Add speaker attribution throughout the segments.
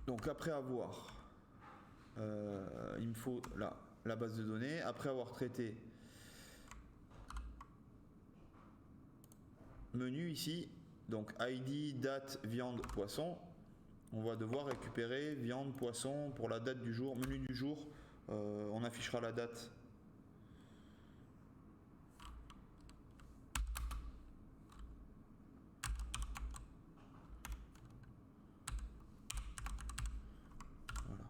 Speaker 1: Donc après avoir, il me faut là la base de données. Après avoir traité menu ici, donc ID, date, viande, poisson, on va devoir récupérer viande, poisson pour la date du jour, menu du jour, on affichera la date. Voilà.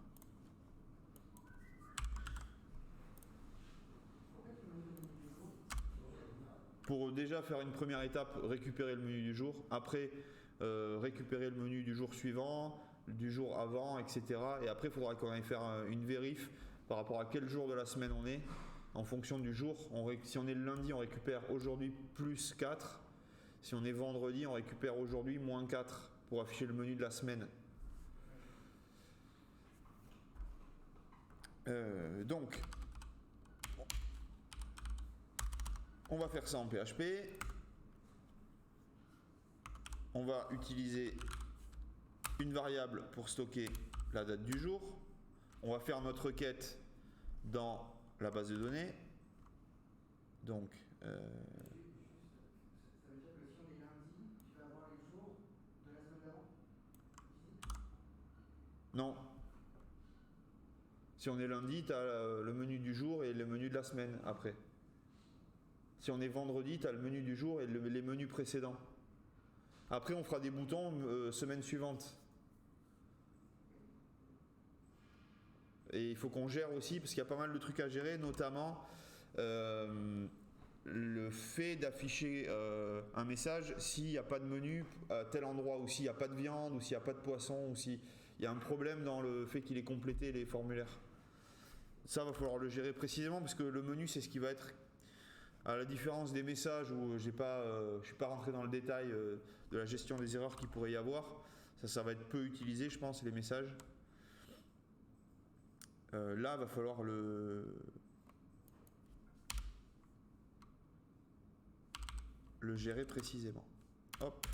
Speaker 1: Pour déjà faire une première étape, récupérer le menu du jour, après récupérer le menu du jour suivant, du jour avant, etc. Et après, il faudra qu'on aille faire une vérif par rapport à quel jour de la semaine on est. En fonction du jour, si on est le lundi, on récupère aujourd'hui plus 4. Si on est vendredi, on récupère aujourd'hui moins 4 pour afficher le menu de la semaine. Donc, on va faire ça en PHP. On va utiliser une variable pour stocker la date du jour. On va faire notre requête dans la base de données. Donc,
Speaker 2: ça veut dire que si on est lundi, tu vas avoir les jours de la semaine d'avant?
Speaker 1: non. Si on est lundi, tu as le menu du jour et le menu de la semaine après. Si on est vendredi, tu as le menu du jour et les menus précédents. Après, on fera des boutons semaine suivante. Et il faut qu'on gère aussi, parce qu'il y a pas mal de trucs à gérer, notamment le fait d'afficher un message s'il n'y a pas de menu à tel endroit, ou s'il n'y a pas de viande, ou s'il n'y a pas de poisson, ou s'il y a un problème dans le fait qu'il ait complété les formulaires. Ça, va falloir le gérer précisément, parce que le menu, c'est ce qui va être, à la différence des messages où je ne suis pas rentré dans le détail de la gestion des erreurs qu'il pourrait y avoir. Ça va être peu utilisé, je pense, les messages. Là, va falloir le gérer précisément. Hop.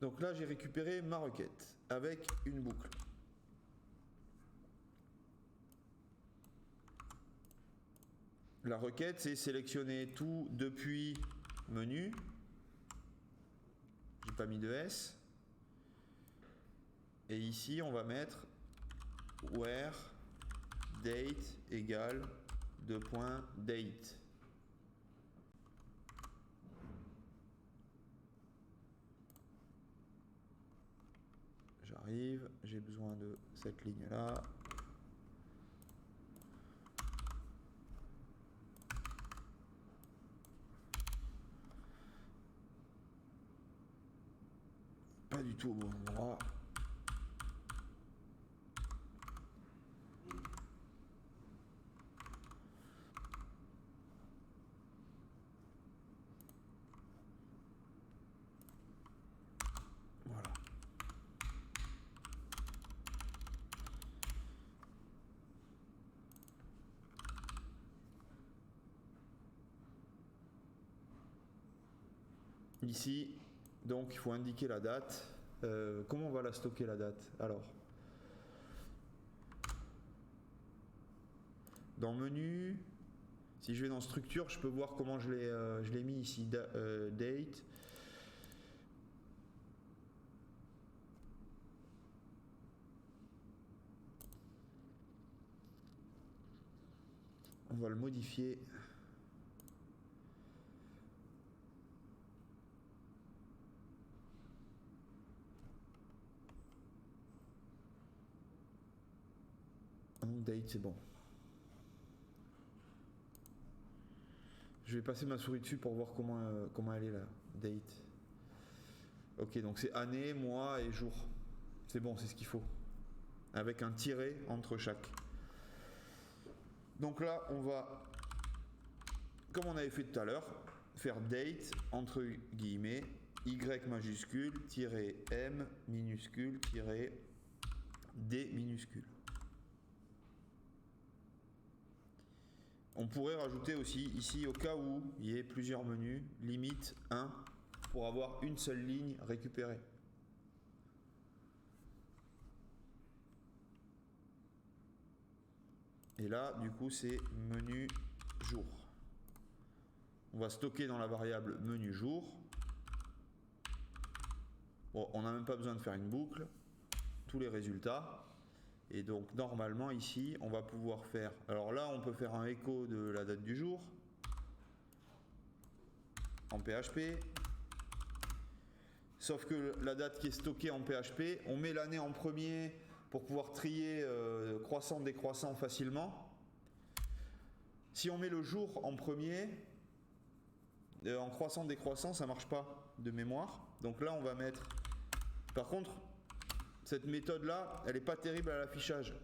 Speaker 1: Donc là, j'ai récupéré ma requête avec une boucle. La requête, c'est sélectionner tout depuis menu. J'ai pas mis de S. Et ici, on va mettre where date égale $date. J'arrive, j'ai besoin de cette ligne-là. Pas du tout au bon endroit. Voilà. Ici, donc il faut indiquer la date. Comment on va la stocker la date? Alors, dans menu, si je vais dans structure, je peux voir comment je l'ai mis ici, date. On va le modifier. Date, c'est bon. Je vais passer ma souris dessus pour voir comment elle est là. Date. Ok, donc c'est année, mois et jour. C'est bon, c'est ce qu'il faut. Avec un tiret entre chaque. Donc là, on va, comme on avait fait tout à l'heure, faire date entre guillemets, Y majuscule, -M minuscule, -D minuscule. On pourrait rajouter aussi ici, au cas où il y ait plusieurs menus, limite 1 pour avoir une seule ligne récupérée. Et là, du coup, c'est menu jour. On va stocker dans la variable menu jour. Bon, on n'a même pas besoin de faire une boucle. Tous les résultats. Et donc, normalement, ici, on va pouvoir faire... Alors là, on peut faire un écho de la date du jour. En PHP. Sauf que la date qui est stockée en PHP, on met l'année en premier pour pouvoir trier croissant, décroissant facilement. Si on met le jour en premier, en croissant, décroissant, ça ne marche pas de mémoire. Donc là, on va mettre... Par contre, cette méthode-là, elle n'est pas terrible à l'affichage.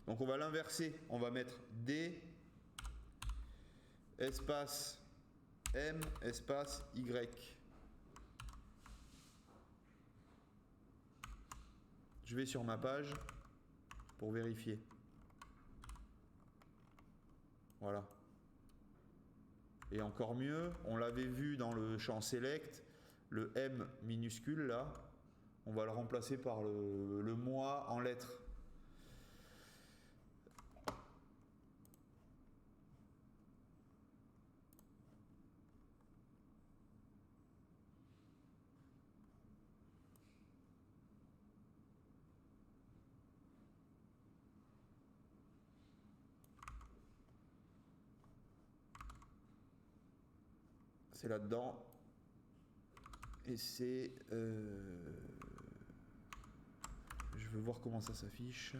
Speaker 1: Donc on va l'inverser. On va mettre D, espace M, espace Y. Je vais sur ma page pour vérifier. Voilà. Et encore mieux, on l'avait vu dans le champ Select, le M minuscule là, on va le remplacer par le mois en lettres. C'est là-dedans. Et c'est... je veux voir comment ça s'affiche.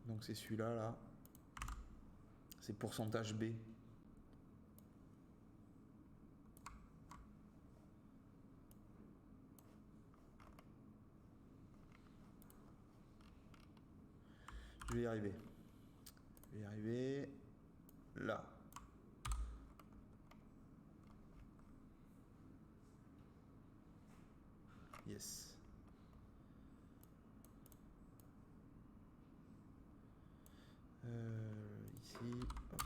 Speaker 1: Donc c'est celui-là, là. C'est pourcentage B. Je vais y arriver. Je vais y arriver. Là. Yes. Ici, hop.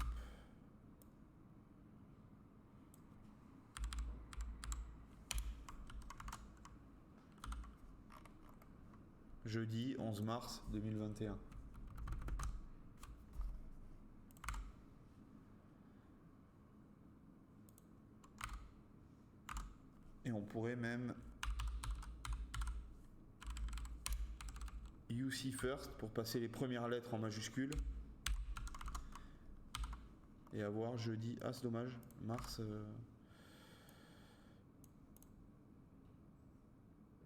Speaker 1: Jeudi 11 mars 2021. Et on pourrait même UC first pour passer les premières lettres en majuscule et avoir jeudi. Ah, c'est dommage, mars.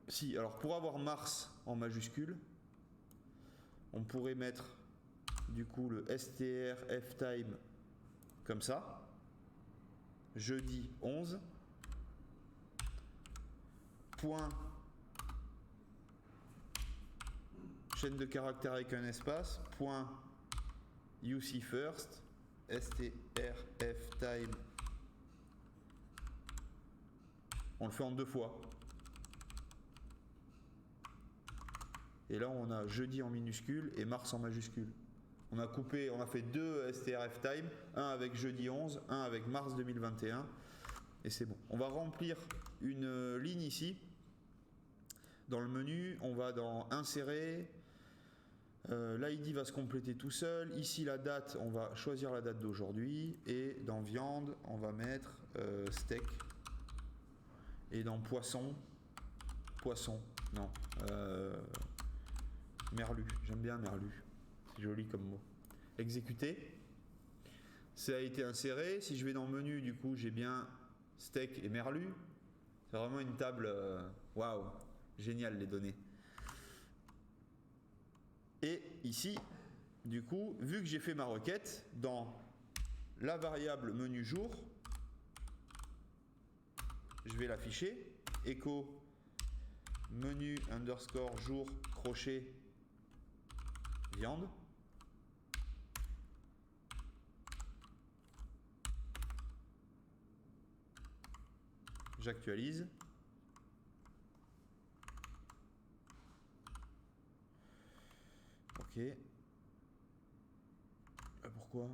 Speaker 1: Si, alors pour avoir mars en majuscule, on pourrait mettre du coup le strf time comme ça, jeudi 11, point, chaîne de caractères avec un espace, point UC first, strf time. On le fait en deux fois. Et là, on a jeudi en minuscule et mars en majuscule. On a coupé, on a fait deux strf time, un avec jeudi 11, un avec mars 2021. Et c'est bon. On va remplir une ligne ici. Dans le menu, on va dans insérer. L'ID va se compléter tout seul. Ici, la date, on va choisir la date d'aujourd'hui. Et dans viande, on va mettre steak. Et dans poisson, non. Merlu, j'aime bien merlu. C'est joli comme mot. Exécuter. Ça a été inséré. Si je vais dans le menu, du coup, j'ai bien steak et merlu. C'est vraiment une table. Waouh, génial les données. Et ici, du coup, vu que j'ai fait ma requête, dans la variable menu jour, je vais l'afficher. Echo menu underscore jour crochet viande. J'actualise. Ok. Pourquoi?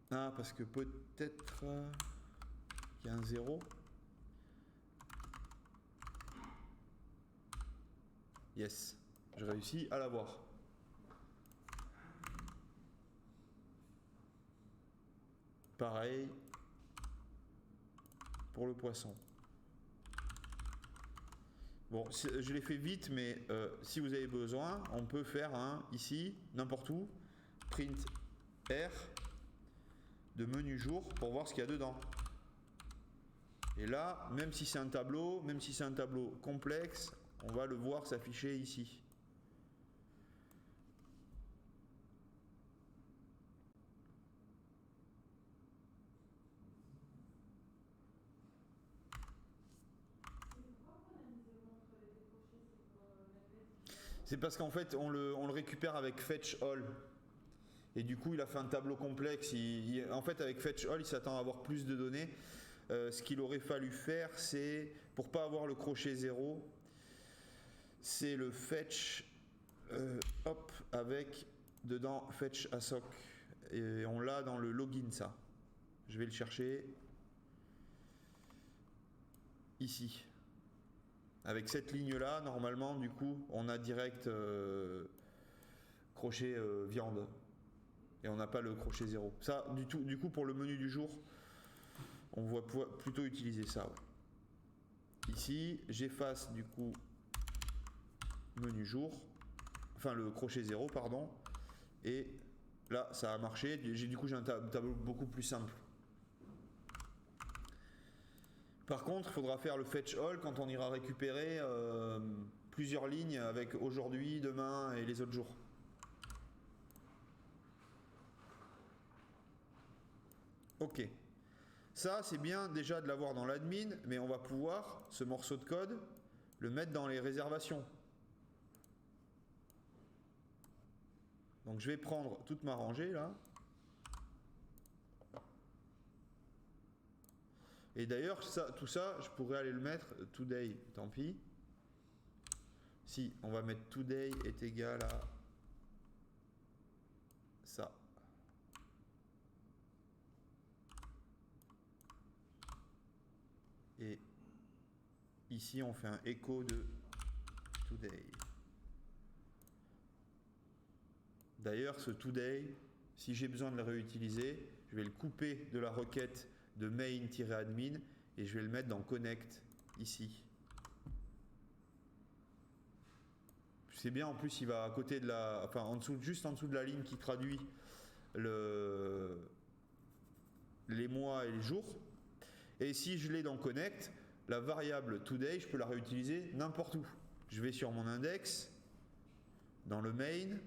Speaker 1: Ah, parce que peut-être qu'il y a un 0. Yes, je réussis à l'avoir. Pareil pour le poisson. Bon, je l'ai fait vite, mais si vous avez besoin, on peut faire un ici, n'importe où, print R de menu jour pour voir ce qu'il y a dedans. Et là, même si c'est un tableau, complexe, on va le voir s'afficher ici. C'est parce qu'en fait, on le récupère avec fetch all. Et du coup, il a fait un tableau complexe. En fait, avec fetch all, il s'attend à avoir plus de données. Ce qu'il aurait fallu faire, c'est, pour pas avoir le crochet 0, c'est le fetch avec dedans fetch assoc. Et on l'a dans le login, ça. Je vais le chercher ici. Avec cette ligne-là, normalement, du coup, on a direct crochet viande. Et on n'a pas le crochet 0. Ça, du coup, pour le menu du jour, on voit plutôt utiliser ça. Ouais. Ici, j'efface du coup menu jour, enfin le crochet 0, pardon. Et là, ça a marché. Du coup, j'ai un tableau beaucoup plus simple. Par contre, il faudra faire le fetch all quand on ira récupérer plusieurs lignes avec aujourd'hui, demain et les autres jours. Ok. Ça, c'est bien déjà de l'avoir dans l'admin, mais on va pouvoir, ce morceau de code, le mettre dans les réservations. Donc je vais prendre toute ma rangée là. Et d'ailleurs, tout ça, je pourrais aller le mettre today, tant pis. Si, on va mettre today est égal à ça. Et ici, on fait un écho de today. D'ailleurs, ce today, si j'ai besoin de le réutiliser, je vais le couper de la requête de main-admin et je vais le mettre dans connect ici. C'est bien, en plus il va à côté de la, enfin en dessous, juste en dessous de la ligne qui traduit les mois et les jours. Et si je l'ai dans connect, la variable today, je peux la réutiliser n'importe où. Je vais sur mon index, dans le main,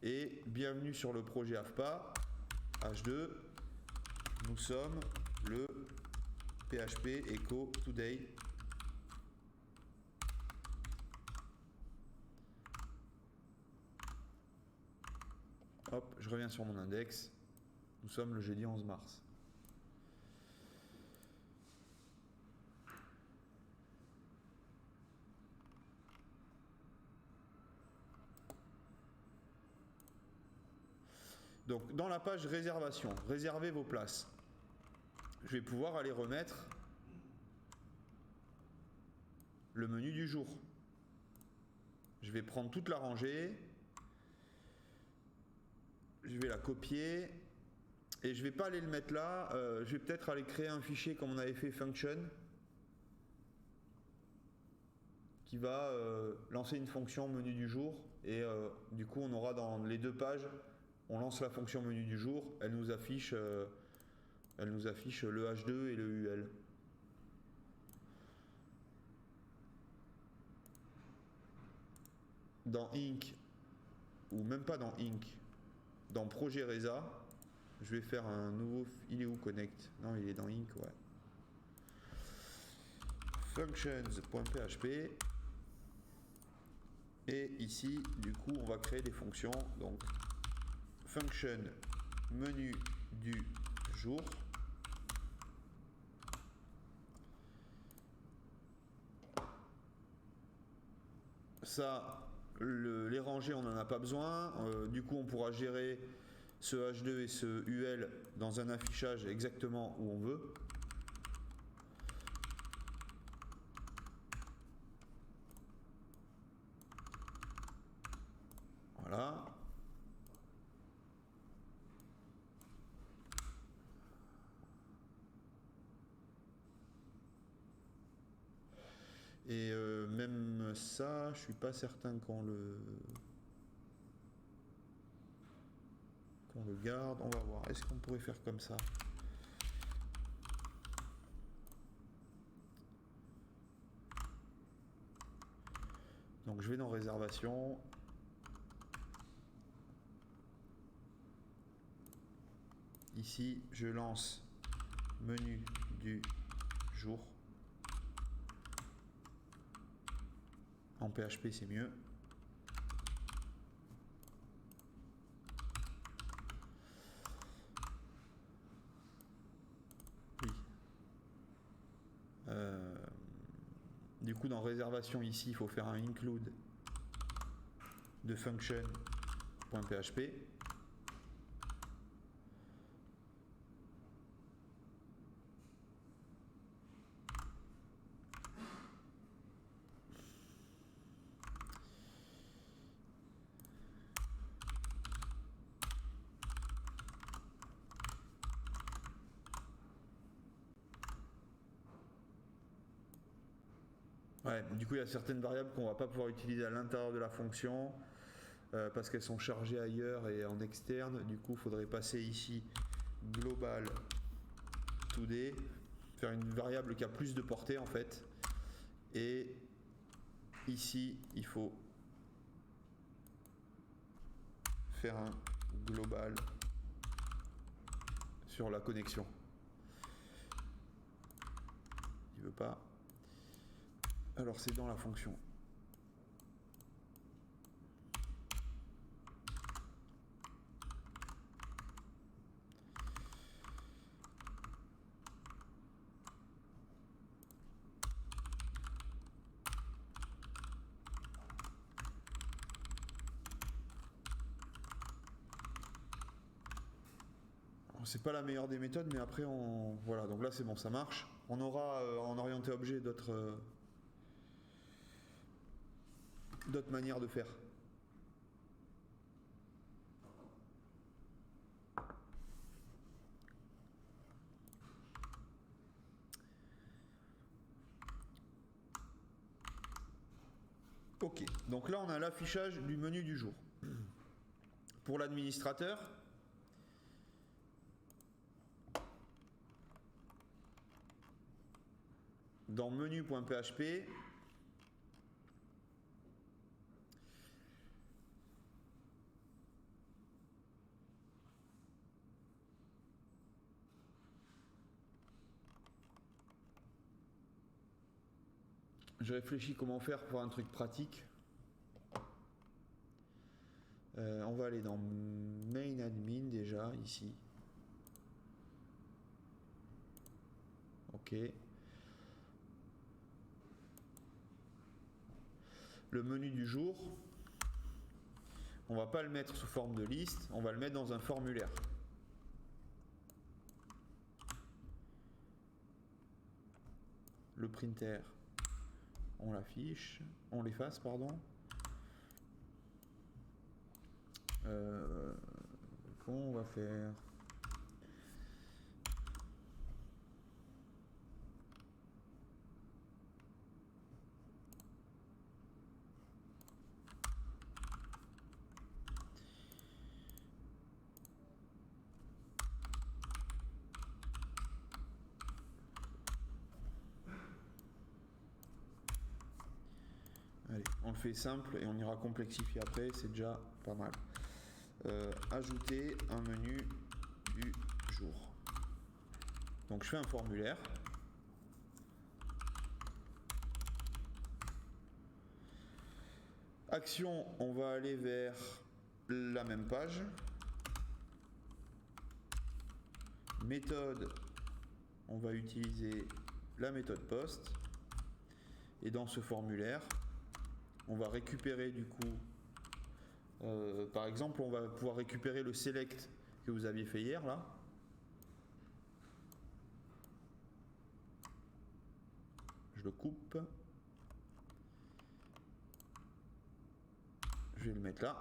Speaker 1: et bienvenue sur le projet AFPA, H2, nous sommes le PHP echo today. Hop, je reviens sur mon index. Nous sommes le jeudi 11 mars. Donc, dans la page réservation, réservez vos places. Je vais pouvoir aller remettre le menu du jour. Je vais prendre toute la rangée. Je vais la copier. Et je ne vais pas aller le mettre là. Je vais peut-être aller créer un fichier comme on avait fait function, qui va lancer une fonction menu du jour. Et du coup, on aura dans les deux pages, on lance la fonction menu du jour. Elle nous affiche le H2 et le UL. Dans Inc, ou même pas dans Inc, dans Projet Reza, je vais faire un nouveau. Il est où Connect? Non, il est dans Inc, ouais. Functions.php. Et ici, du coup, on va créer des fonctions. Donc, function menu du jour. Ça, les rangées, on n'en a pas besoin. Du coup, on pourra gérer ce H2 et ce UL dans un affichage exactement où on veut. Voilà. Et même ça, je suis pas certain qu'on le garde. On va voir. Est-ce qu'on pourrait faire comme ça? Donc je vais dans réservation. Ici, je lance menu du jour. En PHP, c'est mieux. Oui. Du coup, dans réservation, ici, il faut faire un include de function.php. Ouais, du coup, il y a certaines variables qu'on ne va pas pouvoir utiliser à l'intérieur de la fonction parce qu'elles sont chargées ailleurs et en externe. Du coup, il faudrait passer ici global today, faire une variable qui a plus de portée en fait. Et ici, il faut faire un global sur la connexion. Il veut pas. Alors c'est dans la fonction. C'est pas la meilleure des méthodes, mais après on voilà, donc là c'est bon, ça marche. On aura en orienté objet d'autres manières de faire. Ok, donc là on a l'affichage du menu du jour. Pour l'administrateur, dans menu.php, je réfléchis comment faire pour un truc pratique. On va aller dans main admin déjà ici. Ok. Le menu du jour, on va pas le mettre sous forme de liste, on va le mettre dans un formulaire. Le printer, on l'affiche, on l'efface, pardon. Comment on va faire? Allez, on le fait simple et on ira complexifier après, c'est déjà pas mal. Ajouter un menu du jour. Donc je fais un formulaire. Action, on va aller vers la même page. Méthode, on va utiliser la méthode post. Et dans ce formulaire, on va récupérer du coup, par exemple, on va pouvoir récupérer le select que vous aviez fait hier là. Je le coupe. Je vais le mettre là.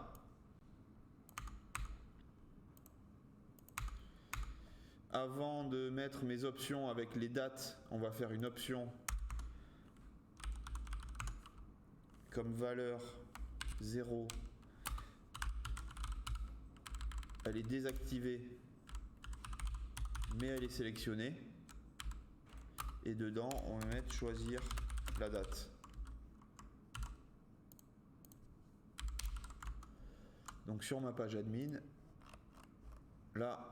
Speaker 1: Avant de mettre mes options avec les dates, on va faire une option comme valeur 0, elle est désactivée, mais elle est sélectionnée. Et dedans, on va mettre choisir la date. Donc sur ma page admin, là,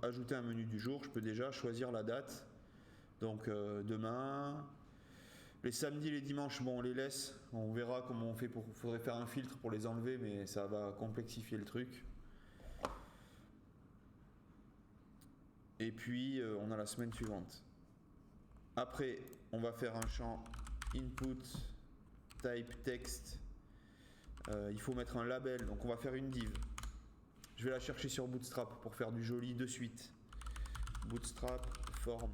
Speaker 1: ajouter un menu du jour, je peux déjà choisir la date. Donc demain, les samedis, les dimanches, bon, on les laisse. On verra comment on fait. Faudrait faire un filtre pour les enlever, mais ça va complexifier le truc. Et puis on a la semaine suivante. Après, on va faire un champ input type text. Il faut mettre un label, donc on va faire une div. Je vais la chercher sur Bootstrap pour faire du joli de suite. Bootstrap form.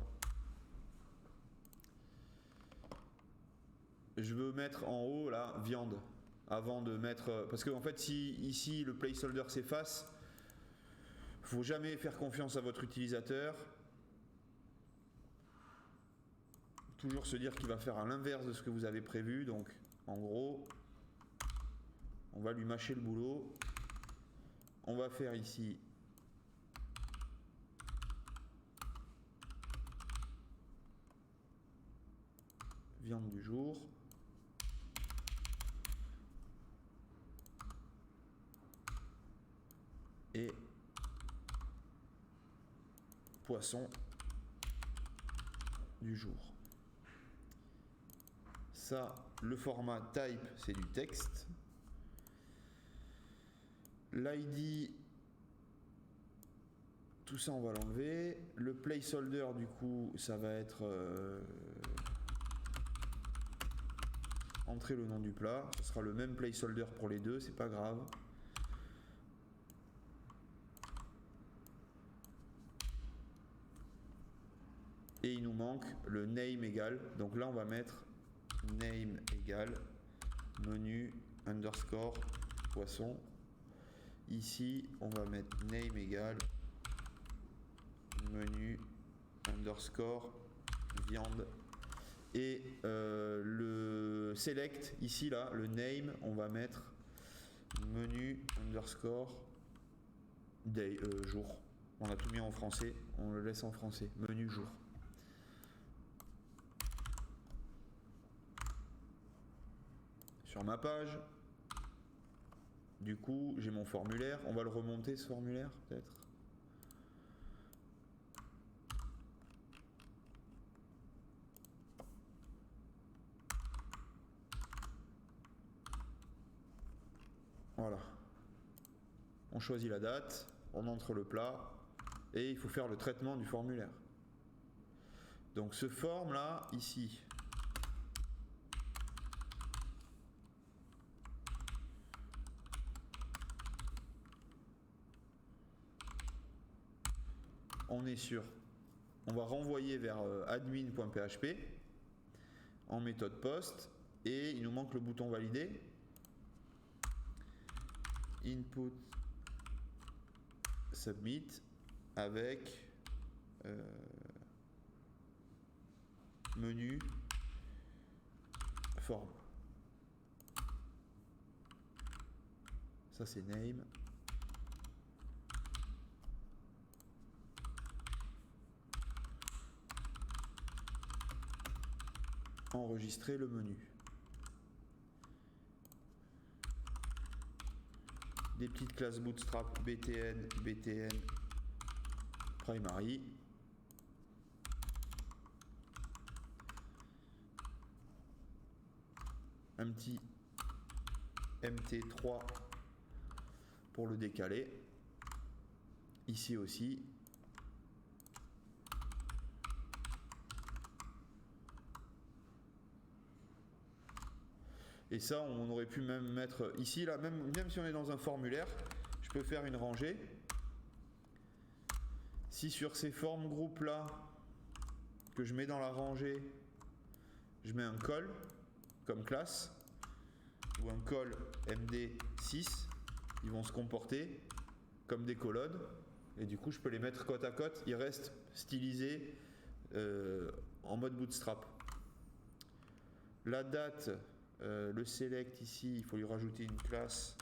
Speaker 1: Je veux mettre en haut là viande avant de mettre, parce qu'en fait si ici le placeholder s'efface, faut jamais faire confiance à votre utilisateur. Toujours se dire qu'il va faire à l'inverse de ce que vous avez prévu. Donc en gros, on va lui mâcher le boulot. On va faire ici viande du jour. Et poisson du jour. Ça, le format type, c'est du texte. L'ID, tout ça on va l'enlever. Le placeholder, du coup, ça va être entrer le nom du plat. Ce sera le même placeholder pour les deux, c'est pas grave. Et il nous manque le name égal. Donc là, on va mettre name égal menu underscore poisson. Ici, on va mettre name égal menu underscore viande. Et le select, ici, là, le name, on va mettre menu underscore day, jour. On a tout mis en français, on le laisse en français. Menu jour. Sur ma page, du coup, j'ai mon formulaire. On va le remonter, ce formulaire, peut-être. Voilà. On choisit la date, on entre le plat, et il faut faire le traitement du formulaire. Donc ce form là, ici, on est sûr, on va renvoyer vers admin.php en méthode post, et il nous manque le bouton valider. Input submit avec menu form. Ça c'est name. Enregistrer le menu. Des petites classes Bootstrap btn, btn, primary. Un petit mt3 pour le décaler. Ici aussi. Et ça, on aurait pu même mettre ici, là, même si on est dans un formulaire, je peux faire une rangée. Si sur ces formes groupes là, que je mets dans la rangée, je mets un call comme classe, ou un call md6, ils vont se comporter comme des colonnes, et du coup je peux les mettre côte à côte, ils restent stylisés en mode bootstrap. La date, Le select ici, il faut lui rajouter une classe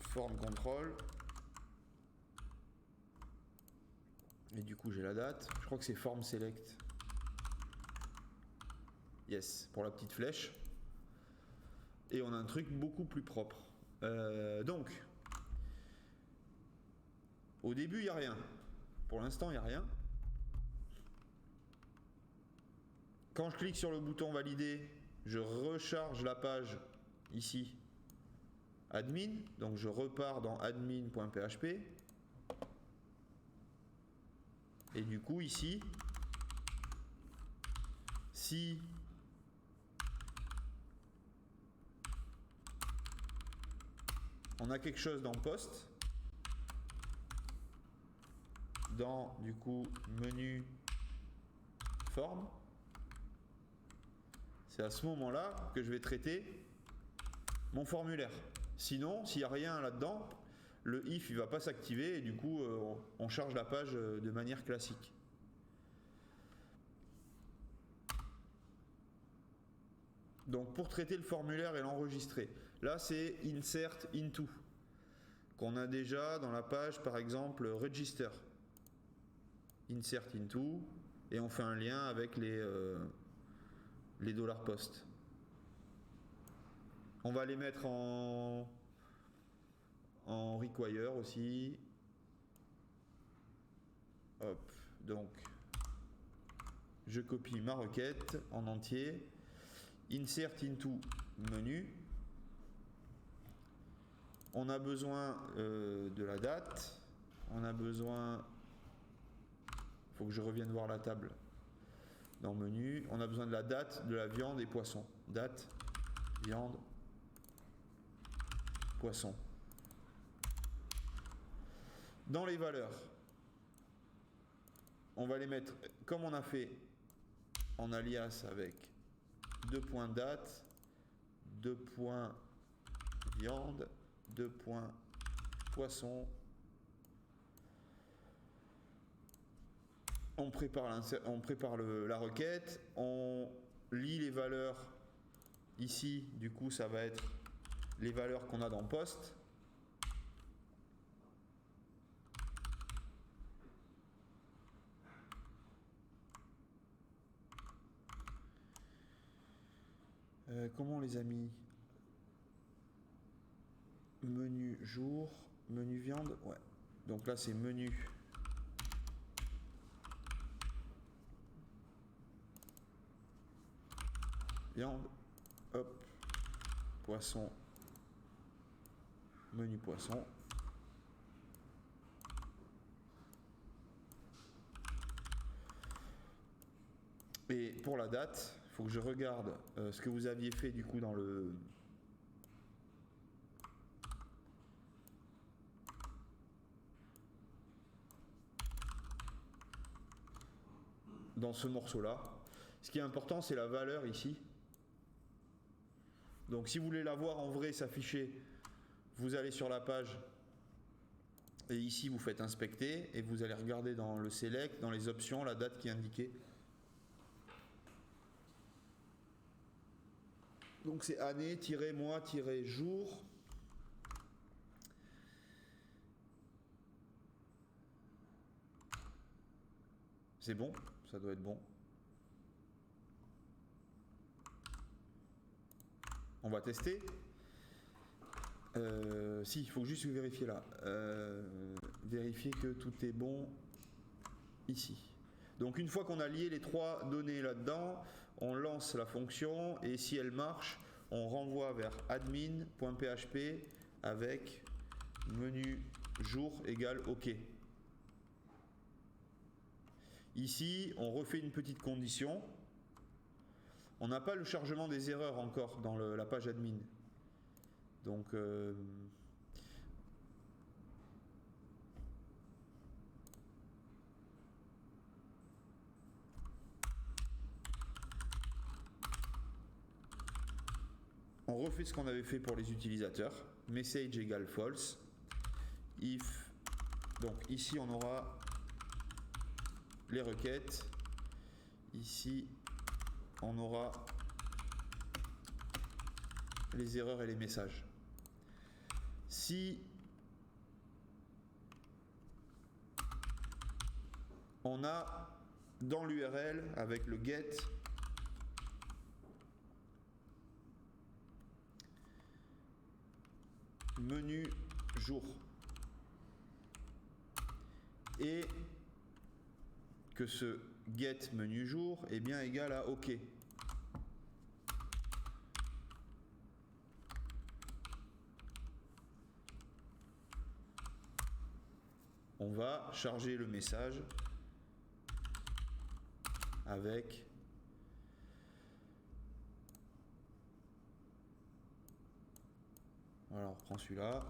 Speaker 1: form control. Et du coup j'ai la date. Je crois que c'est form select. Yes, pour la petite flèche. Et on a un truc beaucoup plus propre. Donc, au début, il n'y a rien. Pour l'instant, il n'y a rien. Quand je clique sur le bouton valider, je recharge la page ici, admin. Donc, je repars dans admin.php. Et du coup, ici, si on a quelque chose dans poste, dans du coup menu forme, c'est à ce moment-là que je vais traiter mon formulaire. Sinon, s'il n'y a rien là-dedans, le if il va pas s'activer et du coup on charge la page de manière classique. Donc pour traiter le formulaire et l'enregistrer, là c'est insert into qu'on a déjà dans la page par exemple register. Insert into et on fait un lien avec les $post. On va les mettre en require aussi. Hop, donc je copie ma requête en entier. Insert into menu. On a besoin de la date. On a besoin. Il faut que je revienne voir la table. Dans menu, on a besoin de la date, de la viande et poisson. Date, viande, poisson. Dans les valeurs, on va les mettre comme on a fait en alias avec 2.date, 2.viande, 2.poisson. On prépare la requête, on lit les valeurs ici, du coup ça va être les valeurs qu'on a dans poste. Comment on les a mis? Menu jour, menu viande, ouais. Donc là c'est menu viande, hop, poisson, menu poisson. Et pour la date, il faut que je regarde ce que vous aviez fait du coup dans ce morceau-là. Ce qui est important, c'est la valeur ici. Donc si vous voulez la voir en vrai s'afficher, vous allez sur la page et ici vous faites inspecter et vous allez regarder dans le select, dans les options, la date qui est indiquée. Donc c'est année-mois-jour. C'est bon, ça doit être bon. On va tester. Si, il faut juste vérifier là. Vérifier que tout est bon ici. Donc une fois qu'on a lié les trois données là-dedans, on lance la fonction et si elle marche, on renvoie vers admin.php avec menu jour égale OK. Ici, on refait une petite condition. On n'a pas le chargement des erreurs encore dans la page admin. Donc on refait ce qu'on avait fait pour les utilisateurs. Message égale false. If. Donc ici on aura les requêtes. Ici on aura les erreurs et les messages. Si on a dans l'URL avec le get menu jour et que ce get menu jour est bien égal à OK. On va charger le message avec voilà, on reprend celui-là.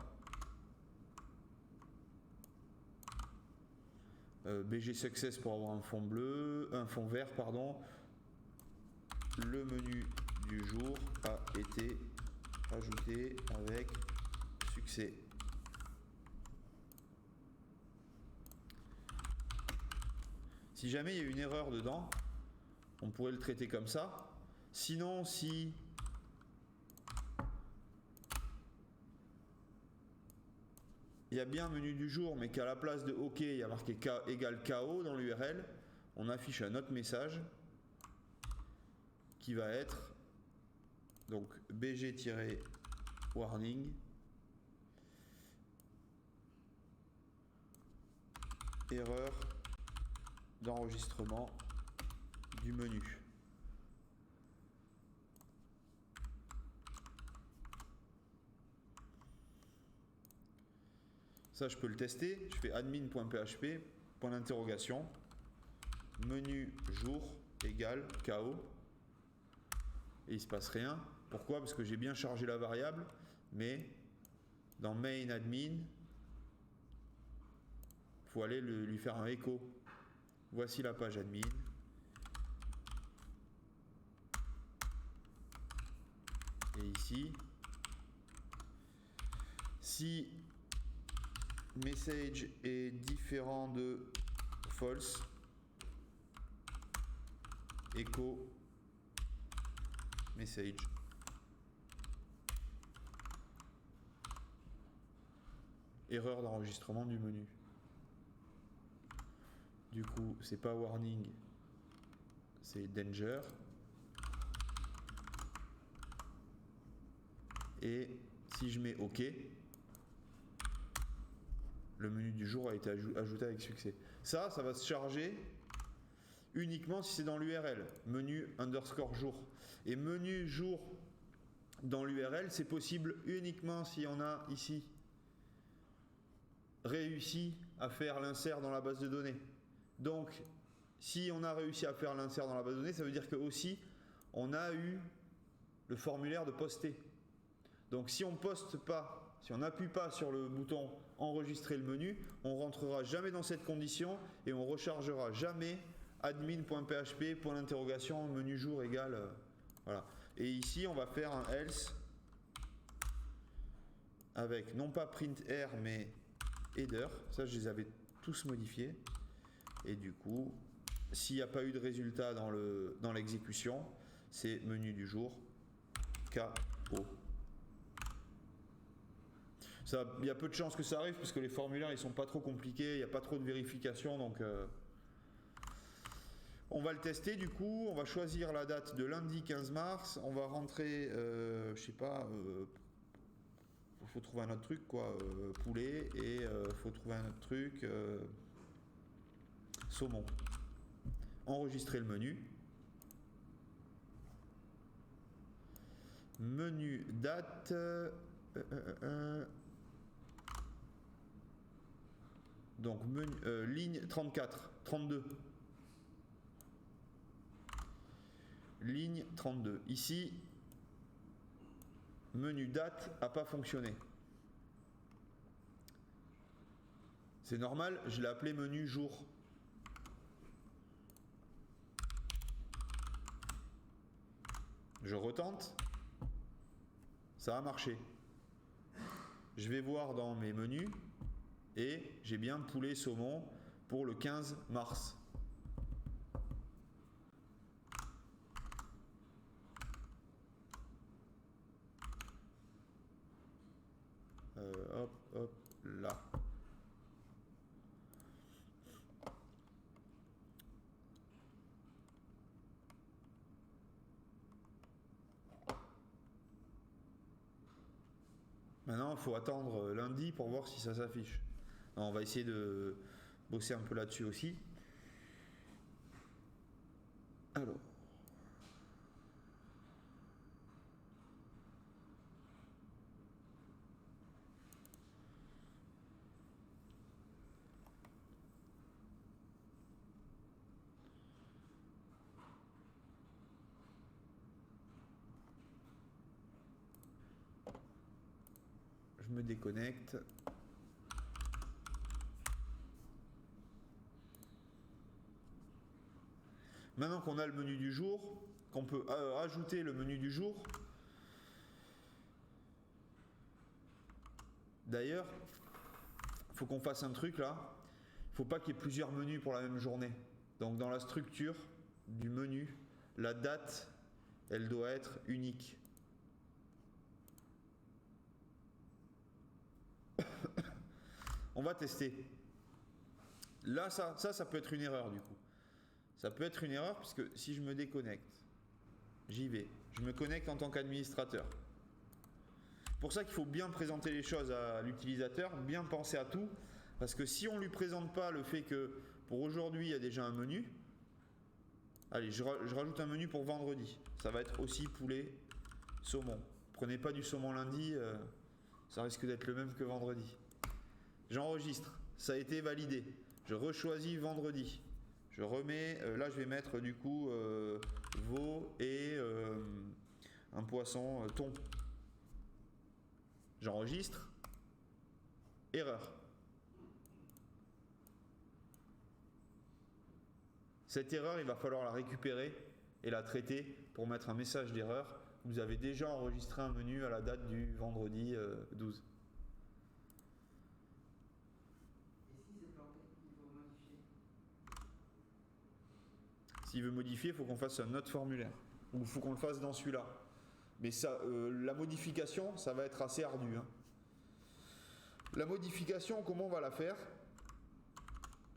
Speaker 1: BG Success pour avoir un fond vert, pardon. Le menu du jour a été ajouté avec succès. Si jamais il y a une erreur dedans, on pourrait le traiter comme ça. Sinon, si il y a bien un menu du jour, mais qu'à la place de OK, il y a marqué K égale KO dans l'URL, on affiche un autre message qui va être donc BG-warning erreur d'enregistrement du menu. Ça, je peux le tester. Je fais admin.php, point d'interrogation, menu jour égale KO. Et il ne se passe rien. Pourquoi? Parce que j'ai bien chargé la variable, mais dans main admin, il faut aller lui faire un écho. Voici la page admin. Et ici, si message est différent de false, echo message. Erreur d'enregistrement du menu. Du coup, c'est pas warning, c'est danger. Et si je mets OK, le menu du jour a été ajouté avec succès. Ça va se charger uniquement si c'est dans l'URL, menu underscore jour. Et menu jour dans l'URL, c'est possible uniquement si on a ici réussi à faire l'insert dans la base de données. Donc, si on a réussi à faire l'insert dans la base de données, ça veut dire que aussi on a eu le formulaire de poster. Donc, si on poste pas, si on n'appuie pas sur le bouton enregistrer le menu, on rentrera jamais dans cette condition et on rechargera jamais admin.php point d'interrogation menu jour égale voilà. Et ici, on va faire un else avec non pas printr mais header. Ça, je les avais tous modifiés. Et du coup, s'il n'y a pas eu de résultat dans l'exécution, c'est menu du jour KO. Il y a peu de chances que ça arrive parce que les formulaires ils sont pas trop compliqués, il n'y a pas trop de vérification, donc on va le tester. Du coup, on va choisir la date de lundi 15 mars, on va rentrer, je sais pas, faut trouver un autre truc quoi, poulet, et faut trouver un autre truc, saumon. Enregistrer le menu. Menu date. Donc menu, ligne 34, 32. Ligne 32. Ici, menu date n'a pas fonctionné. C'est normal, je l'ai appelé menu jour. Je retente. Ça a marché. Je vais voir dans mes menus et j'ai bien poulet saumon pour le 15 mars. Maintenant, il faut attendre lundi pour voir si ça s'affiche. On va essayer de bosser un peu là-dessus aussi. Alors. Je me déconnecte. Maintenant qu'on a le menu du jour, qu'on peut ajouter le menu du jour. D'ailleurs, il faut qu'on fasse un truc là. Il ne faut pas qu'il y ait plusieurs menus pour la même journée. Donc dans la structure du menu, la date, elle doit être unique. On va tester. Là, ça peut être une erreur du coup. Ça peut être une erreur puisque si je me déconnecte, j'y vais. Je me connecte en tant qu'administrateur. C'est pour ça qu'il faut bien présenter les choses à l'utilisateur, bien penser à tout. Parce que si on ne lui présente pas le fait que pour aujourd'hui, il y a déjà un menu. Allez, je rajoute un menu pour vendredi. Ça va être aussi poulet, saumon. Prenez pas du saumon lundi, ça risque d'être le même que vendredi. J'enregistre, ça a été validé. Je rechoisis vendredi. Je remets, là je vais mettre du coup veau et un poisson thon. J'enregistre. Erreur. Cette erreur, il va falloir la récupérer et la traiter pour mettre un message d'erreur. Vous avez déjà enregistré un menu à la date du vendredi 12. S'il veut modifier, il faut qu'on fasse un autre formulaire. Ou il faut qu'on le fasse dans celui-là. Mais ça, la modification, ça va être assez ardu. Hein. La modification, comment on va la faire?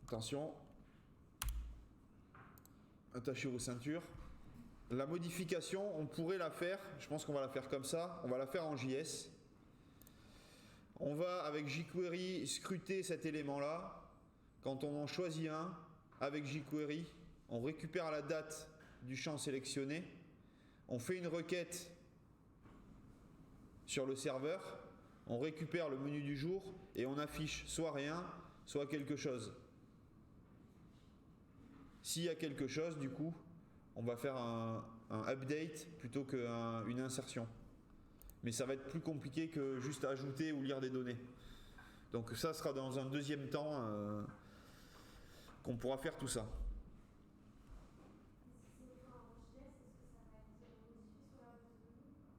Speaker 1: Attention. Attachez vos ceintures. La modification, on pourrait la faire, je pense qu'on va la faire comme ça. On va la faire en JS. On va, avec jQuery, scruter cet élément-là. Quand on en choisit un, avec jQuery, on récupère la date du champ sélectionné, on fait une requête sur le serveur, on récupère le menu du jour et on affiche soit rien, soit quelque chose. S'il y a quelque chose, du coup, on va faire un update plutôt qu'une insertion. Mais ça va être plus compliqué que juste ajouter ou lire des données. Donc ça sera dans un deuxième temps qu'on pourra faire tout ça.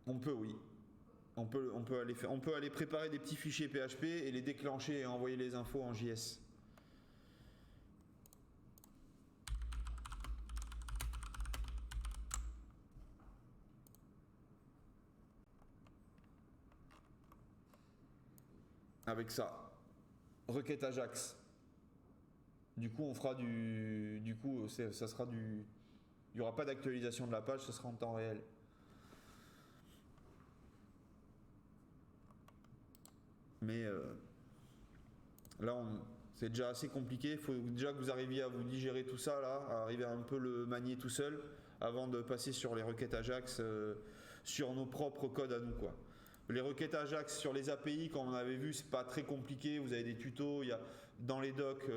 Speaker 1: On peut, oui. On peut aller préparer des petits fichiers PHP et les déclencher et envoyer les infos en JS. Avec ça. Requête Ajax. Du coup, on fera ça sera il n'y aura pas d'actualisation de la page, ce sera en temps réel. Mais là, c'est déjà assez compliqué. Il faut déjà que vous arriviez à vous digérer tout ça, là, à arriver à un peu le manier tout seul, avant de passer sur les requêtes Ajax, sur nos propres codes à nous, quoi. Les requêtes Ajax sur les API, comme on avait vu, c'est pas très compliqué. Vous avez des tutos, il y a dans les docs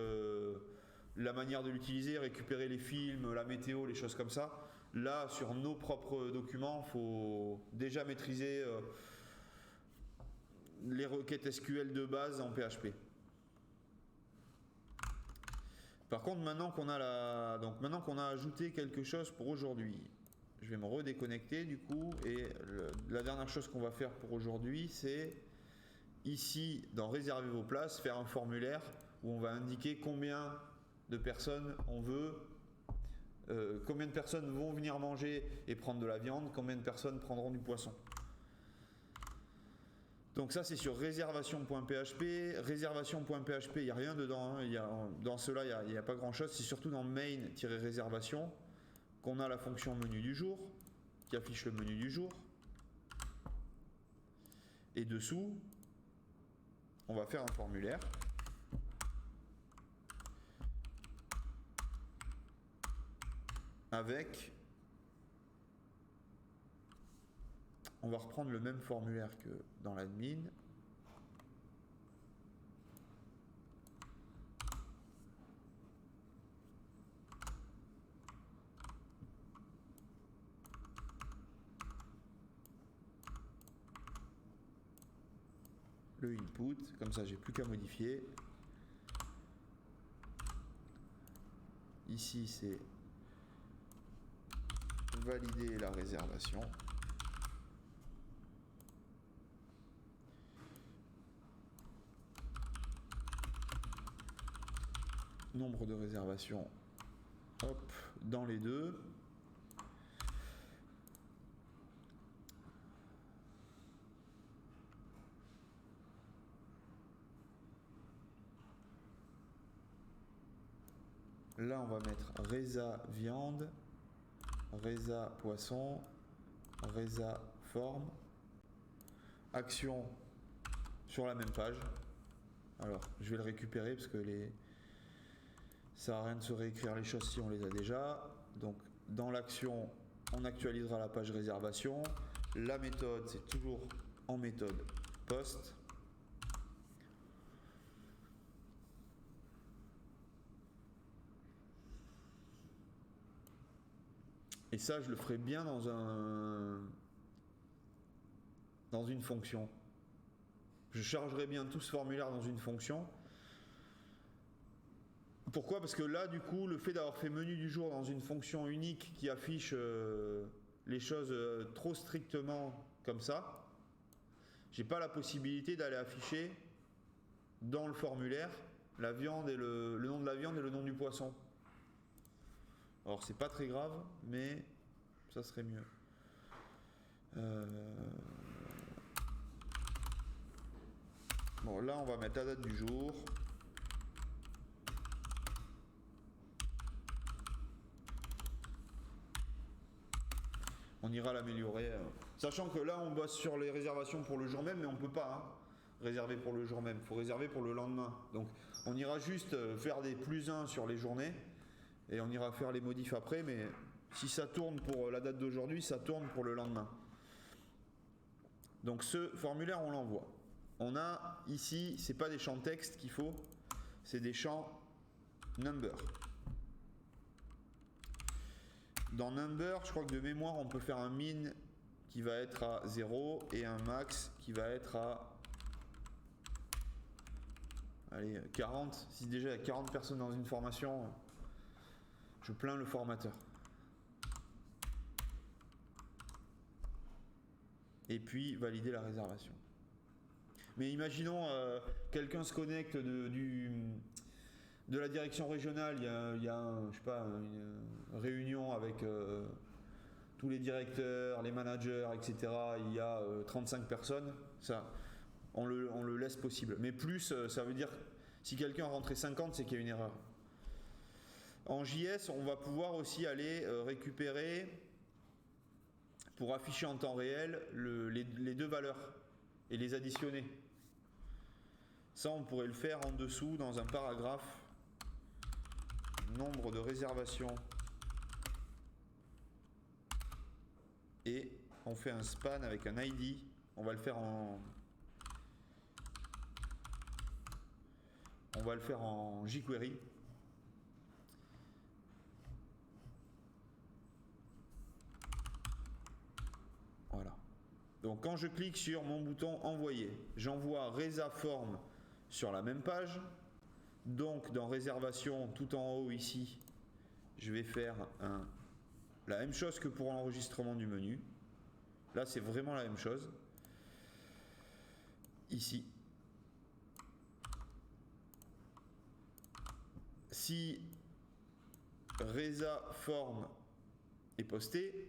Speaker 1: la manière de l'utiliser, récupérer les films, la météo, les choses comme ça. Là, sur nos propres documents, il faut déjà maîtriser les requêtes SQL de base en PHP. Par contre, maintenant qu'on a ajouté quelque chose pour aujourd'hui, je vais me redéconnecter du coup, et la dernière chose qu'on va faire pour aujourd'hui, c'est ici dans réserver vos places, faire un formulaire où on va indiquer combien de personnes on veut, combien de personnes vont venir manger et prendre de la viande, combien de personnes prendront du poisson. Donc ça c'est sur réservation.php. Réservation.php, il n'y a rien dedans. Hein. Dans cela, il n'y a pas grand chose. C'est surtout dans main-réservation qu'on a la fonction menu du jour qui affiche le menu du jour. Et dessous, on va faire un formulaire. On va reprendre le même formulaire que dans l'admin. Le input, comme ça j'ai plus qu'à modifier. Ici c'est valider la réservation. Nombre de réservations, hop, dans les deux. Là, on va mettre Reza viande, Reza poisson, Reza forme, action sur la même page. Alors, je vais le récupérer parce que ça sert à rien de se réécrire les choses si on les a déjà. Donc, dans l'action, on actualisera la page réservation. La méthode, c'est toujours en méthode post. Et ça, je le ferai bien dans une fonction. Je chargerai bien tout ce formulaire dans une fonction. Pourquoi? Parce que là, du coup, le fait d'avoir fait menu du jour dans une fonction unique qui affiche les choses trop strictement comme ça, j'ai pas la possibilité d'aller afficher dans le formulaire la viande et le nom de la viande et le nom du poisson. Alors c'est pas très grave, mais ça serait mieux. Bon, là on va mettre la date du jour. On ira l'améliorer. Sachant que là on bosse sur les réservations pour le jour même, mais on peut pas réserver pour le jour même. Il faut réserver pour le lendemain. Donc on ira juste faire des +1 sur les journées. Et on ira faire les modifs après, mais si ça tourne pour la date d'aujourd'hui, ça tourne pour le lendemain. Donc ce formulaire, on l'envoie. On a ici, c'est pas des champs texte qu'il faut, c'est des champs number. Dans number, je crois que de mémoire, on peut faire un min qui va être à 0 et un max qui va être à 40. Si déjà il y a 40 personnes dans une formation, je plains le formateur. Et puis valider la réservation. Mais imaginons quelqu'un se connecte de la direction régionale, il y a je sais pas, une réunion avec tous les directeurs, les managers, etc. Il y a 35 personnes, ça, on le laisse possible. Mais plus, ça veut dire si quelqu'un rentrait 50, c'est qu'il y a une erreur. En JS, on va pouvoir aussi aller récupérer, pour afficher en temps réel, les deux valeurs et les additionner. Ça, on pourrait le faire en dessous dans un paragraphe. Nombre de réservations. Et on fait un span avec un ID. On va le faire en jQuery. Voilà. Donc quand je clique sur mon bouton envoyer, j'envoie Reza forme sur la même page. Donc dans réservation tout en haut ici, je vais faire la même chose que pour l'enregistrement du menu. Là c'est vraiment la même chose. Ici. Si Reza forme est posté,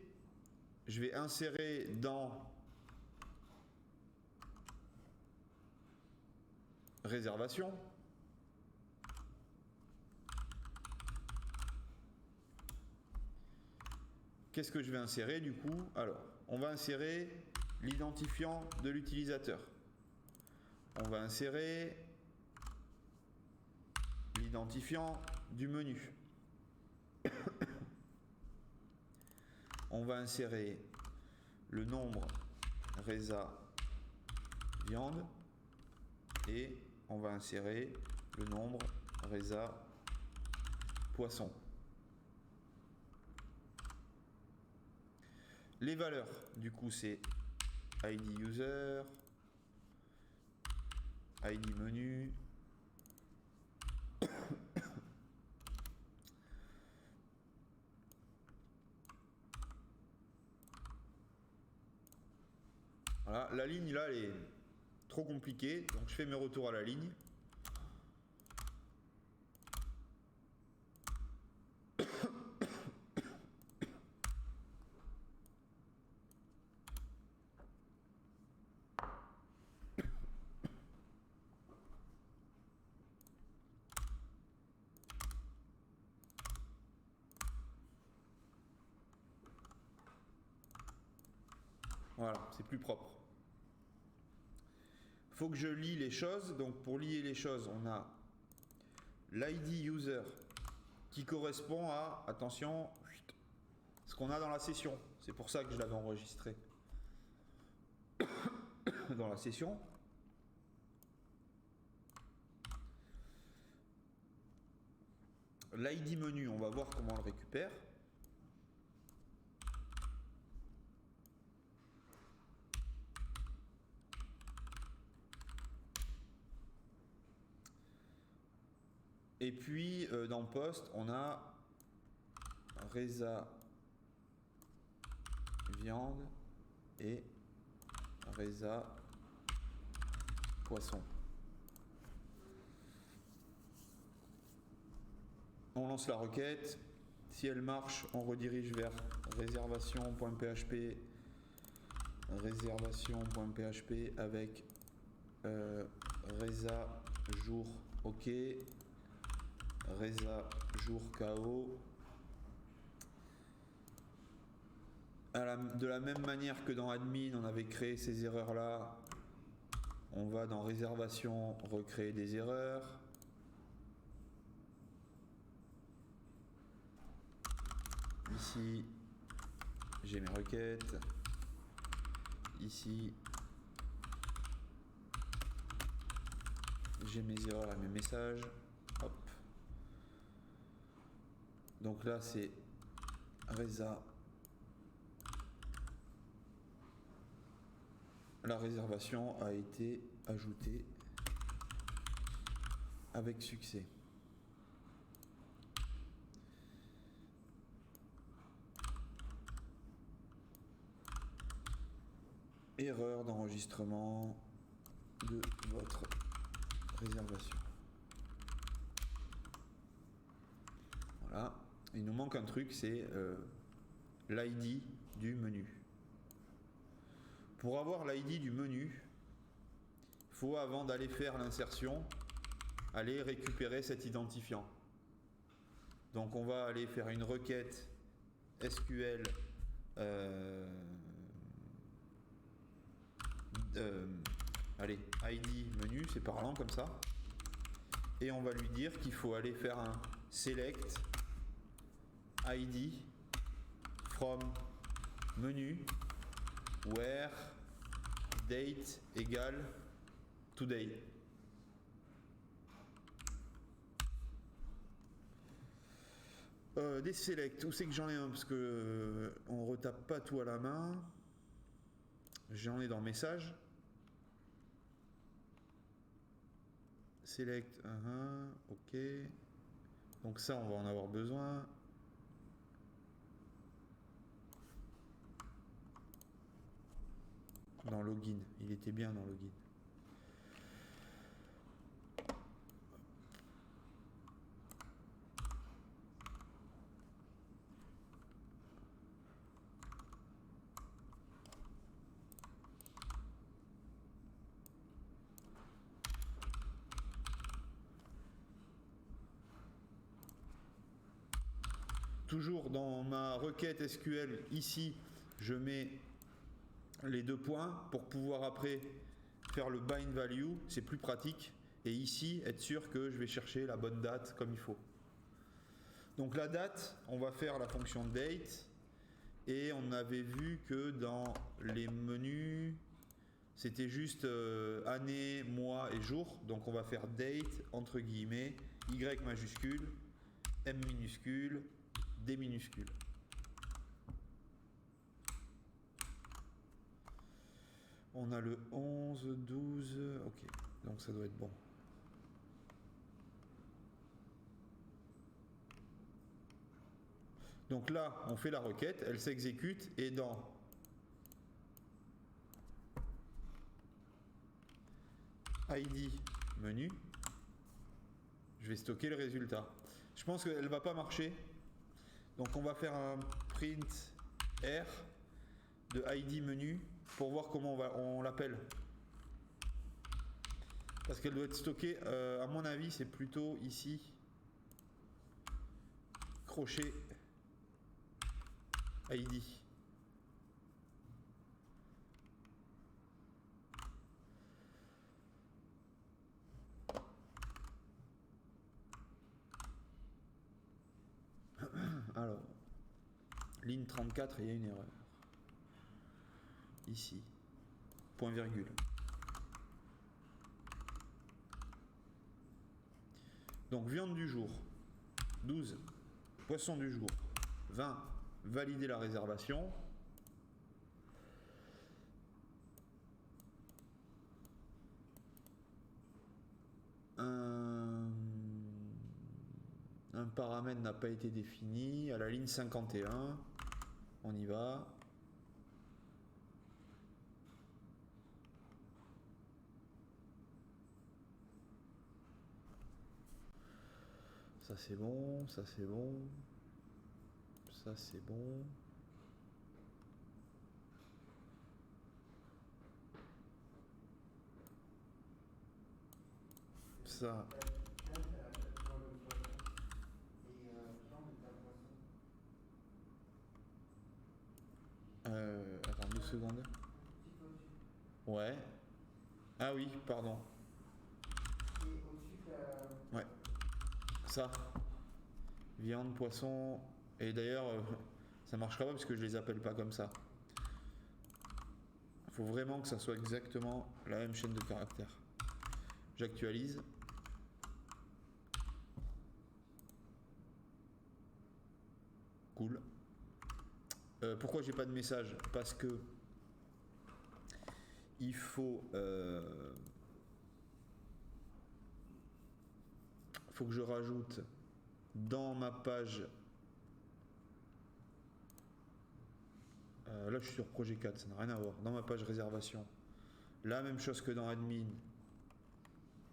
Speaker 1: je vais insérer dans réservation. Qu'est-ce que je vais insérer du coup? Alors, on va insérer l'identifiant de l'utilisateur. on va insérer l'identifiant du menu. On va insérer le nombre Reza viande et on va insérer le nombre Reza poisson. Les valeurs, du coup, c'est ID user, ID menu, voilà, la ligne là elle est trop compliquée, donc je fais mes retours à la ligne. Voilà, c'est plus propre. Faut que je lie les choses. Donc pour lier les choses, on a l'ID user qui correspond à, attention, ce qu'on a dans la session. C'est pour ça que je l'avais enregistré dans la session. L'ID menu, on va voir comment on le récupère. Et puis dans poste, on a Reza viande et Reza poisson. On lance la requête. Si elle marche, on redirige vers réservation.php avec Reza jour OK, Reza jour KO. De la même manière que dans admin, on avait créé ces erreurs là, on va dans réservation recréer des erreurs. Ici, j'ai mes requêtes. Ici, j'ai mes erreurs et mes messages. Hop. Donc là, c'est Reza. La réservation a été ajoutée avec succès. Erreur d'enregistrement de votre réservation. Voilà. Il nous manque un truc, c'est l'ID du menu. Pour avoir l'ID du menu, il faut, avant d'aller faire l'insertion, aller récupérer cet identifiant. Donc on va aller faire une requête SQL allez, ID menu, c'est parlant comme ça. Et on va lui dire qu'il faut aller faire un select ID from menu where date égale today. Des select, où c'est que j'en ai un, parce que on retape pas tout à la main. J'en ai dans message. Select, ok. Donc ça, on va en avoir besoin. Dans login, il était bien dans login. Toujours dans ma requête SQL, ici, je mets les deux points pour pouvoir après faire le bind value, c'est plus pratique. Et ici, être sûr que je vais chercher la bonne date comme il faut. Donc la date, on va faire la fonction date. Et on avait vu que dans les menus, c'était juste année, mois et jour. Donc on va faire date, entre guillemets, Y majuscule, M minuscule, D minuscule. On a le 11, 12, ok, donc ça doit être bon. Donc là, on fait la requête, elle s'exécute et dans ID menu, je vais stocker le résultat. Je pense qu'elle ne va pas marcher. Donc on va faire un print R de ID menu pour voir comment on l'appelle. Parce qu'elle doit être stockée, à mon avis, c'est plutôt ici. Crochet ID. Alors, ligne 34, il y a une erreur. Ici. Point virgule. Donc, viande du jour. 12. Poisson du jour. 20. Valider la réservation. Un paramètre n'a pas été défini. À la ligne 51, on y va. Ça c'est bon, ça c'est bon. Ça c'est bon. Ça. Attends 2 secondes. Ouais. Ah oui, pardon. Ouais. Ça. Viande, poisson. Et d'ailleurs, ça marchera pas parce que je les appelle pas comme ça. Il faut vraiment que ça soit exactement la même chaîne de caractères. J'actualise. Cool. Pourquoi j'ai pas de message? Parce que il faut que je rajoute dans ma page. Là je suis sur projet 4, ça n'a rien à voir. Dans ma page réservation, la même chose que dans admin,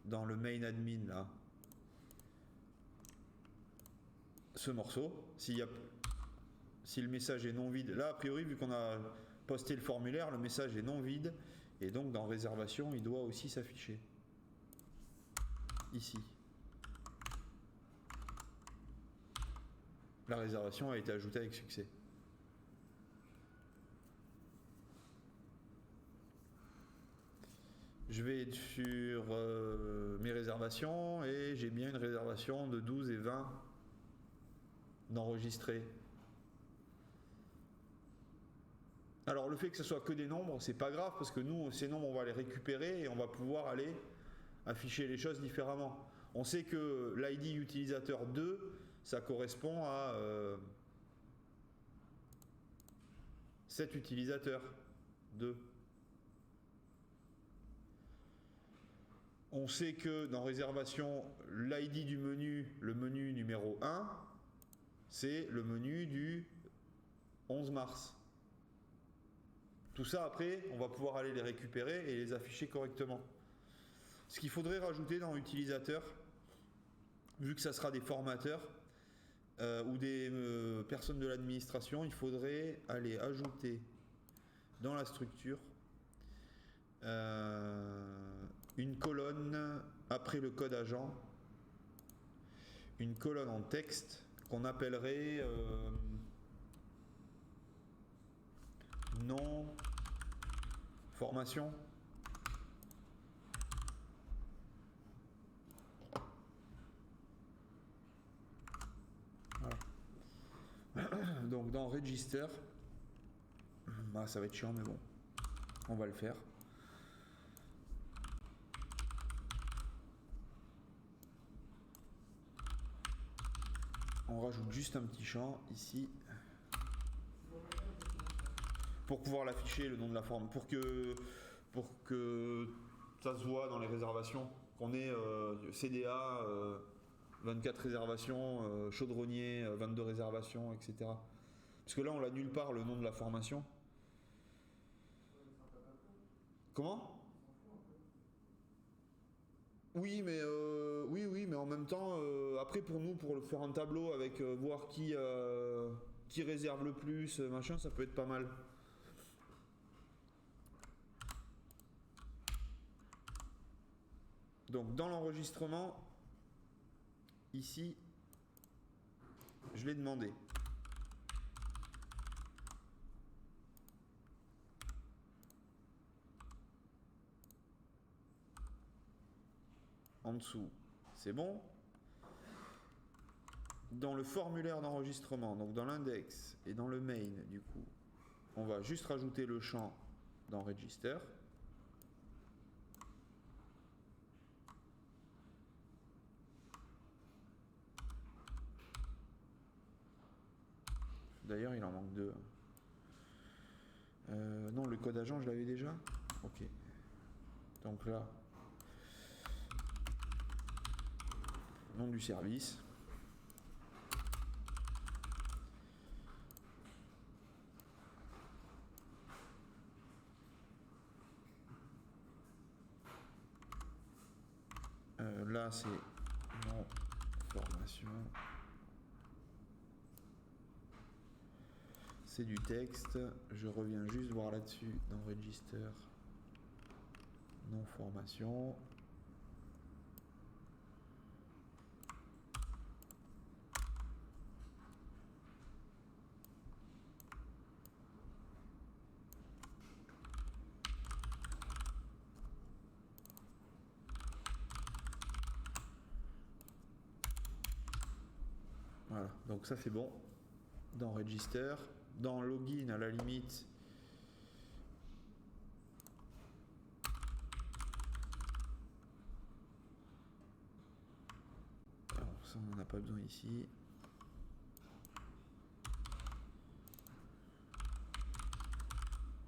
Speaker 1: dans le main admin là. Ce morceau, si le message est non vide, là a priori vu qu'on a posté le formulaire, le message est non vide et donc dans réservation il doit aussi s'afficher ici. La réservation a été ajoutée avec succès. Je vais être sur mes réservations et j'ai bien une réservation de 12 et 20 d'enregistrer. Alors le fait que ce soit que des nombres, c'est pas grave parce que nous, ces nombres, on va les récupérer et on va pouvoir aller afficher les choses différemment. On sait que l'ID utilisateur 2, ça correspond à cet utilisateur 2. On sait que dans réservation, l'ID du menu, le menu numéro 1, c'est le menu du 11 mars. Tout ça, après, on va pouvoir aller les récupérer et les afficher correctement. Ce qu'il faudrait rajouter dans l'utilisateur, vu que ça sera des formateurs ou des personnes de l'administration, il faudrait aller ajouter dans la structure une colonne après le code agent, une colonne en texte qu'on appellerait non formation. Donc dans Register, bah, ça va être chiant mais bon, on va le faire. On rajoute juste un petit champ ici pour pouvoir l'afficher, le nom de la forme, pour que ça se voit dans les réservations, qu'on ait CDA 24 réservations, chaudronnier 22 réservations, etc. Parce que là on l'a nulle part le nom de la formation. Comment ? Oui, mais mais en même temps, après pour nous, pour faire un tableau avec voir qui réserve le plus, machin, ça peut être pas mal. Donc dans l'enregistrement, ici, je l'ai demandé. En dessous, c'est bon. Dans le formulaire d'enregistrement, donc dans l'index et dans le main, du coup, on va juste rajouter le champ dans Register. D'ailleurs, il en manque deux. Non, le code agent, je l'avais déjà. Ok. Donc là, nom du service. Là, c'est non formation. C'est du texte. Je reviens juste voir là-dessus dans Register. Non formation. Voilà, donc ça c'est bon. Dans Register, dans Login à la limite, alors ça on n'en a pas besoin ici.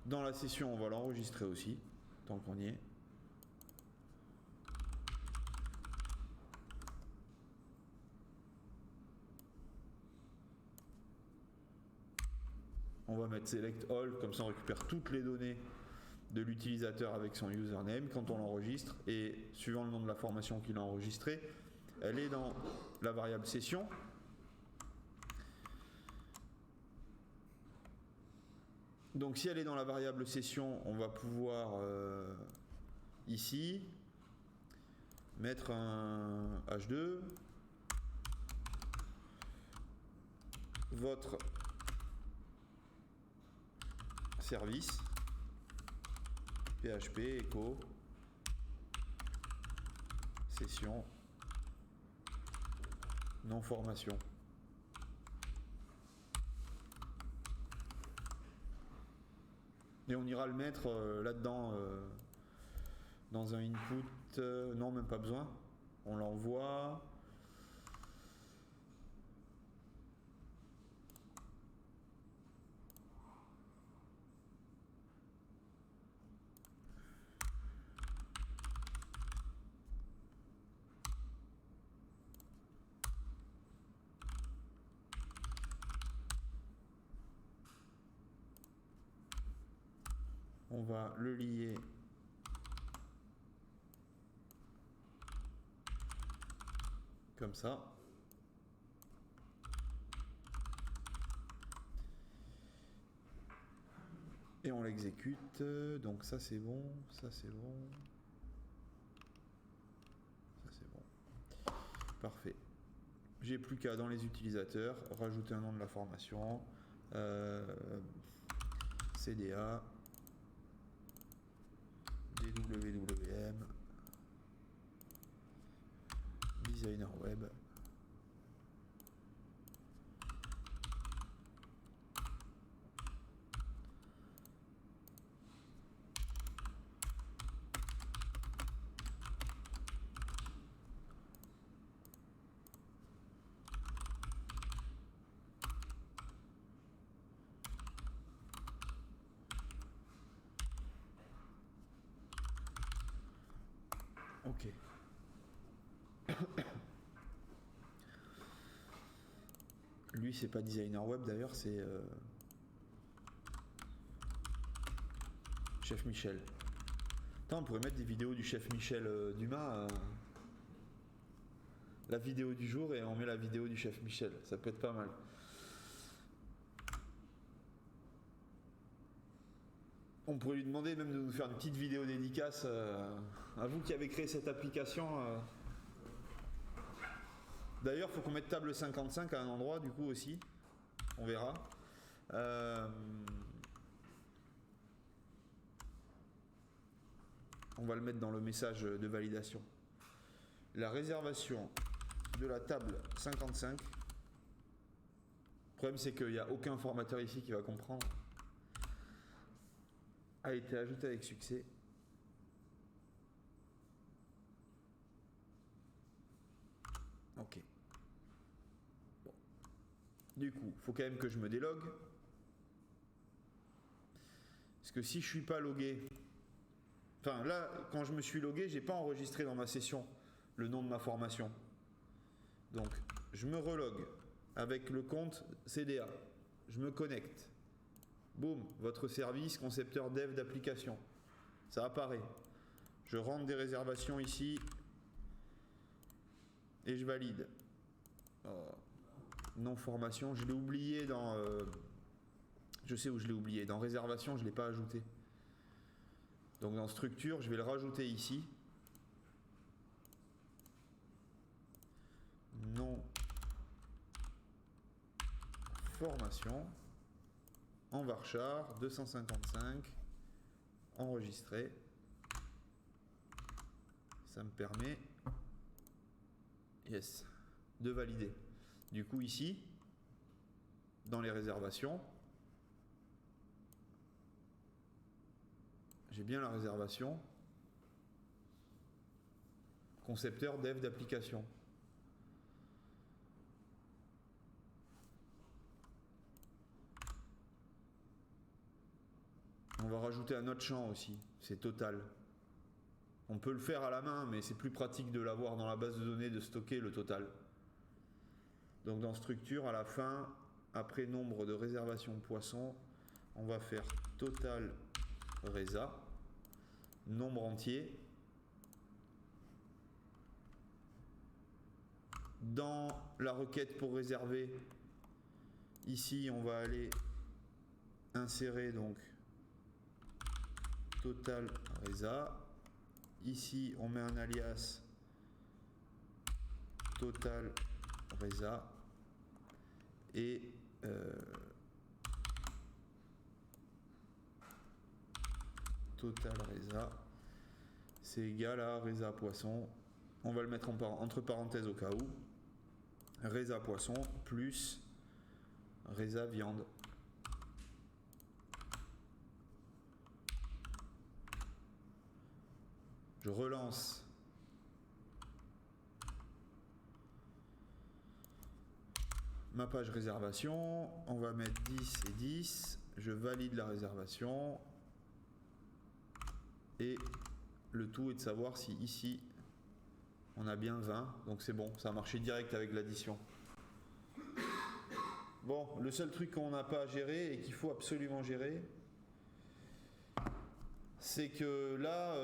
Speaker 1: Dans la session, on va l'enregistrer aussi, tant qu'on y est. On va mettre Select All, comme ça on récupère toutes les données de l'utilisateur avec son username quand on l'enregistre, et suivant le nom de la formation qu'il a enregistrée, elle est dans la variable session. Donc si elle est dans la variable session, on va pouvoir ici mettre un H2, votre service, PHP, echo, session, non formation. Et on ira le mettre là-dedans dans un input. Non, même pas besoin. On l'envoie. On va le lier comme ça. Et on l'exécute. Donc ça c'est bon, ça c'est bon. Ça c'est bon. Parfait. J'ai plus qu'à, dans les utilisateurs, rajouter un nom de la formation. CDA. DWWM. Designer web. Ok. Lui, c'est pas designer web d'ailleurs, c'est Chef Michel. Attends, on pourrait mettre des vidéos du chef Michel Dumas. La vidéo du jour et on met la vidéo du chef Michel. Ça peut être pas mal. On pourrait lui demander même de nous faire une petite vidéo dédicace à vous qui avez créé cette application. D'ailleurs, il faut qu'on mette table 55 à un endroit du coup aussi. On verra. On va le mettre dans le message de validation. La réservation de la table 55. Le problème c'est qu'il n'y a aucun formateur ici qui va comprendre. A été ajoutée avec succès. Ok. Bon. Du coup, il faut quand même que je me délogue. Parce que si je suis pas logué, enfin là, quand je me suis logué, j'ai pas enregistré dans ma session le nom de ma formation. Donc, je me relogue avec le compte CDA. Je me connecte. Boum, votre service concepteur dev d'application. Ça apparaît. Je rentre des réservations ici et je valide. Non formation, je l'ai oublié dans... je sais où je l'ai oublié. Dans réservation, je ne l'ai pas ajouté. Donc dans structure, je vais le rajouter ici. Non formation. En varchar 255. Enregistré. Ça me permet de valider. Du coup ici, dans les réservations, j'ai bien la réservation concepteur dev d'application. On va rajouter un autre champ aussi, c'est total. On peut le faire à la main, mais c'est plus pratique de l'avoir dans la base de données, de stocker le total. Donc dans structure, à la fin, après nombre de réservations poissons, on va faire total résa, nombre entier. Dans la requête pour réserver, ici on va aller insérer donc total résa. Ici on met un alias total résa et total résa c'est égal à résa poisson. On va le mettre entre parenthèses au cas où. Résa poisson plus résa viande. Je relance ma page réservation. On va mettre 10 et 10. Je valide la réservation. Et le tout est de savoir si ici on a bien 20. Donc c'est bon, ça a marché direct avec l'addition. Bon, le seul truc qu'on n'a pas à gérer et qu'il faut absolument gérer, c'est que là,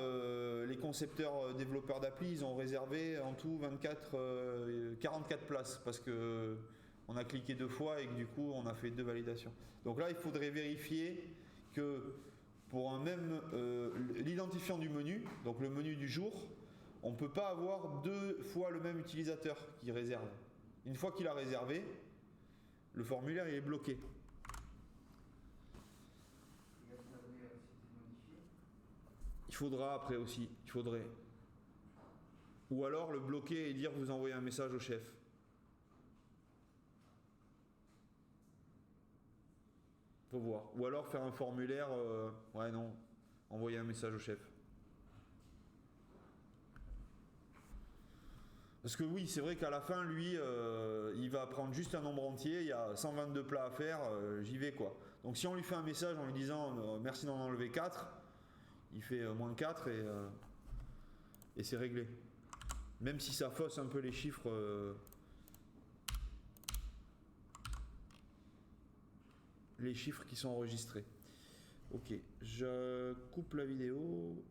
Speaker 1: les concepteurs développeurs d'appli, ils ont réservé en tout 44 places parce que on a cliqué 2 fois et que du coup on a fait 2 validations. Donc là, il faudrait vérifier que pour un même l'identifiant du menu, donc le menu du jour, on ne peut pas avoir 2 fois le même utilisateur qui réserve. Une fois qu'il a réservé, le formulaire il est bloqué. Il faudra après aussi, il faudrait. Ou alors le bloquer et dire vous envoyez un message au chef. Faut voir. Ou alors faire un formulaire, ouais non, envoyer un message au chef. Parce que oui, c'est vrai qu'à la fin, lui, il va prendre juste un nombre entier, il y a 122 plats à faire, j'y vais quoi. Donc si on lui fait un message en lui disant merci d'en enlever 4, il fait moins 4 Et c'est réglé. Même si ça fausse un peu les chiffres. Les chiffres qui sont enregistrés. Ok, je coupe la vidéo.